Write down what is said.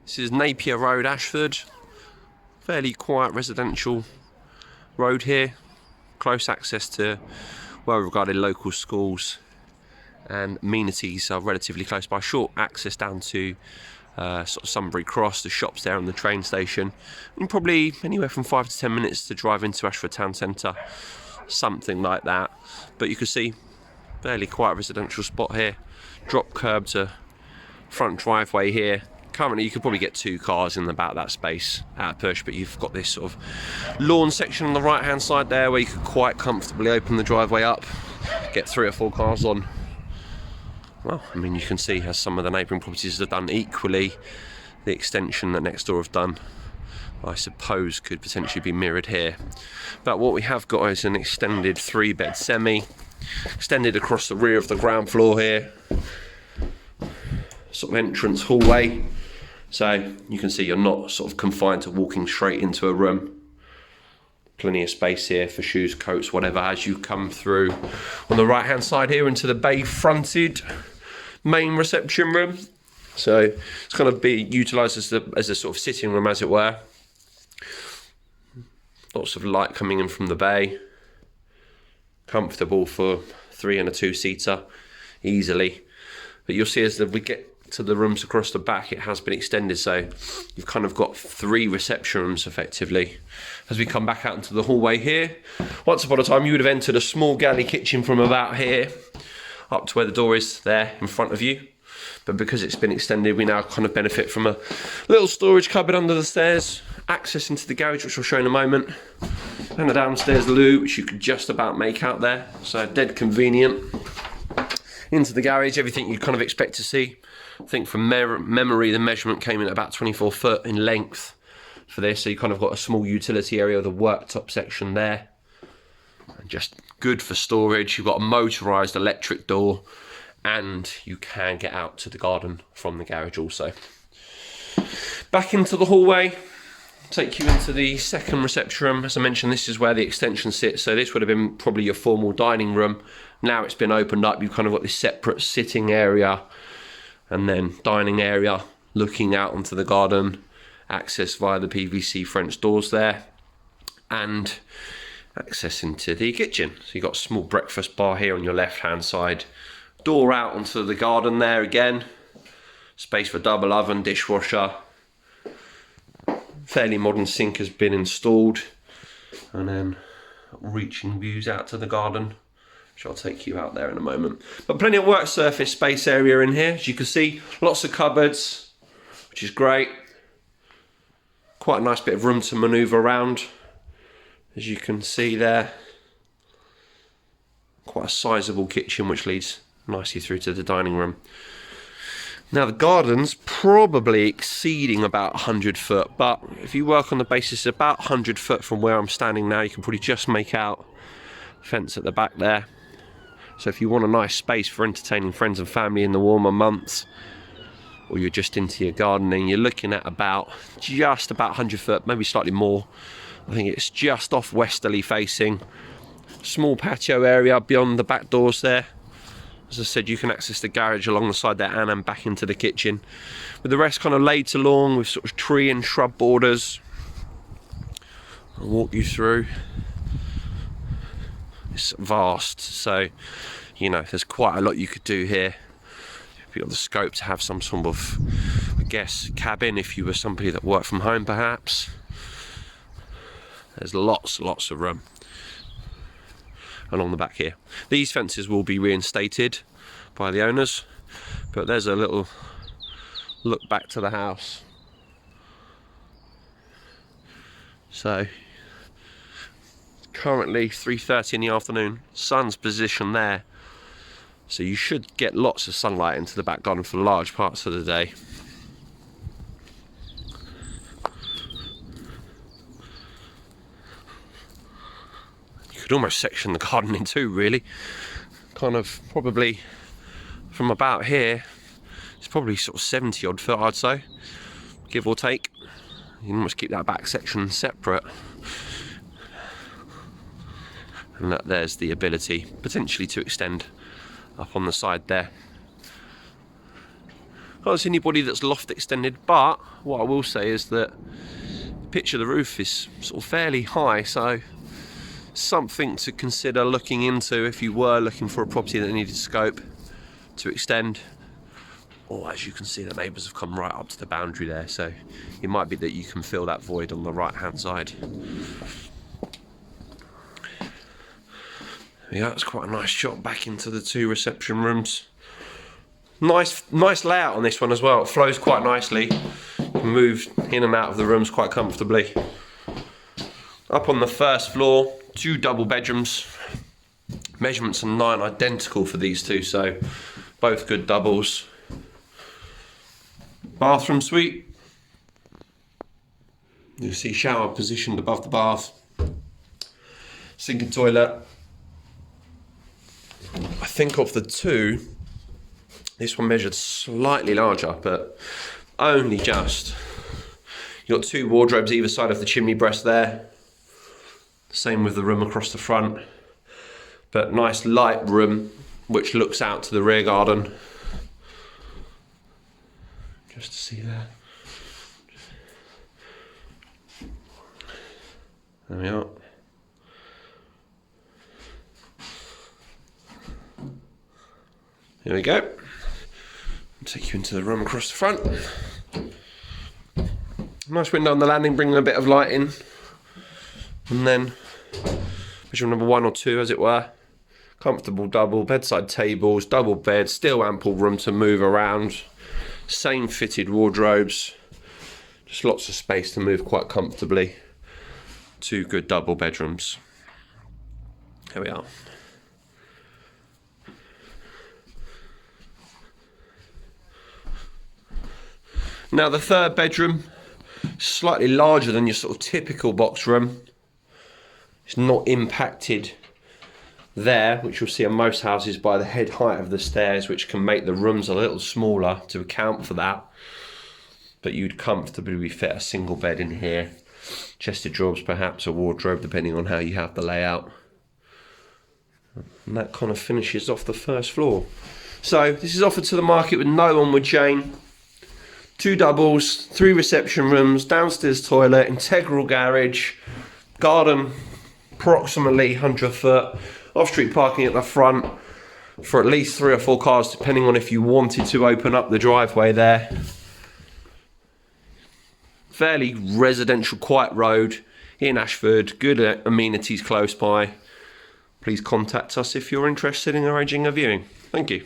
This is Napier Road, Ashford. Fairly quiet residential road here. Close access to well-regarded local schools, and amenities are relatively close by. Short access down to sort of Sunbury Cross, the shops there and the train station, and probably anywhere from 5 to 10 minutes to drive into Ashford town centre, something like that. But you can see, fairly quiet residential spot here. Drop curb to front driveway here. Currently you could probably get 2 cars in about that space at a push, but you've got this sort of lawn section on the right hand side there where you could quite comfortably open the driveway up, get 3 or 4 cars on. Well, I mean, you can see as some of the neighbouring properties have done equally. The extension that next door have done, I suppose, could potentially be mirrored here. But what we have got is an extended 3-bed semi, extended across the rear of the ground floor here. Sort of entrance hallway, so you can see you're not sort of confined to walking straight into a room. Plenty of space here for shoes, coats, whatever, as you come through on the right hand side here into the bay fronted main reception room. So it's going to be utilised as a sort of sitting room, as it were. Lots of light coming in from the bay. Comfortable for 3 and a 2-seater easily. But you'll see as we get to the rooms across the back, it has been extended, so you've kind of got 3 reception rooms effectively. As we come back out into the hallway here, once upon a time you would have entered a small galley kitchen from about here up to where the door is there in front of you, but because it's been extended, we now kind of benefit from a little storage cupboard under the stairs, access into the garage, which I'll show in a moment, and a downstairs loo, which you could just about make out there, so dead convenient. Into the garage, everything you kind of expect to see. I think from memory the measurement came in at about 24 foot in length for this, so you kind of got a small utility area with a worktop section there, and just good for storage. You've got a motorised electric door, and you can get out to the garden from the garage also. Back into the hallway, take you into the second reception room. As I mentioned, this is where the extension sits, so this would have been probably your formal dining room. Now it's been opened up, you've kind of got this separate sitting area and then dining area looking out onto the garden, access via the PVC French doors there, and access into the kitchen. So you've got a small breakfast bar here on your left hand side, door out onto the garden there again, space for double oven, dishwasher, fairly modern sink has been installed, and then reaching views out to the garden, which I'll take you out there in a moment. But plenty of work surface space area in here, as you can see. Lots of cupboards, which is great. Quite a nice bit of room to manoeuvre around, as you can see there. Quite a sizable kitchen, which leads nicely through to the dining room. Now the garden's probably exceeding about 100 foot, but if you work on the basis of about 100 foot from where I'm standing now, you can probably just make out the fence at the back there. So if you want a nice space for entertaining friends and family in the warmer months, or you're just into your gardening, you're looking at just about 100 foot, maybe slightly more. I think it's just off westerly facing. Small patio area beyond the back doors there. As I said, you can access the garage along the side there and then back into the kitchen. With the rest kind of laid to lawn with sort of tree and shrub borders. I'll walk you through. It's vast, so you know there's quite a lot you could do here. If you've got the scope to have some sort of, I guess, cabin if you were somebody that worked from home perhaps. There's lots of room along the back here. These fences will be reinstated by the owners, but there's a little look back to the house. So currently 3:30 in the afternoon, sun's positioned there, so you should get lots of sunlight into the back garden for large parts of the day. You could almost section the garden in two, really. Kind of probably from about here, it's probably sort of 70 odd foot, I'd say, give or take. You can almost keep that back section separate. And there's the ability potentially to extend up on the side there. Can't see anybody that's loft extended, but what I will say is that the pitch of the roof is sort of fairly high, so something to consider looking into if you were looking for a property that needed scope to extend. Or as you can see, the neighbours have come right up to the boundary there, so it might be that you can fill that void on the right hand side. Yeah, that's quite a nice shot back into the 2 reception rooms. Nice layout on this one as well. It flows quite nicely. You can move in and out of the rooms quite comfortably. Up on the first floor, 2 double bedrooms. Measurements are 9 identical for these 2, so both good doubles. Bathroom suite. You see shower positioned above the bath. Sink and toilet. I think of the 2, this one measured slightly larger, but only just. You've got 2 wardrobes either side of the chimney breast there. Same with the room across the front. But nice light room, which looks out to the rear garden. Just to see there. There we are. Here we go. I'll take you into the room across the front. Nice window on the landing, bringing a bit of light in. And then, bedroom number 1 or 2, as it were. Comfortable double, bedside tables, double bed, still ample room to move around. Same fitted wardrobes. Just lots of space to move quite comfortably. 2 good double bedrooms. Here we are. Now the 3rd bedroom, slightly larger than your sort of typical box room. It's not impacted there, which you'll see on most houses, by the head height of the stairs, which can make the rooms a little smaller to account for that. But you'd comfortably fit a single bed in here. Chest of drawers, perhaps a wardrobe, depending on how you have the layout. And that kind of finishes off the first floor. So this is offered to the market with no onward chain. 2 doubles, 3 reception rooms, downstairs toilet, integral garage, garden approximately 100 foot, off-street parking at the front for at least 3 or 4 cars, depending on if you wanted to open up the driveway there. Fairly residential, quiet road in Ashford, good amenities close by. Please contact us if you're interested in arranging a viewing. Thank you.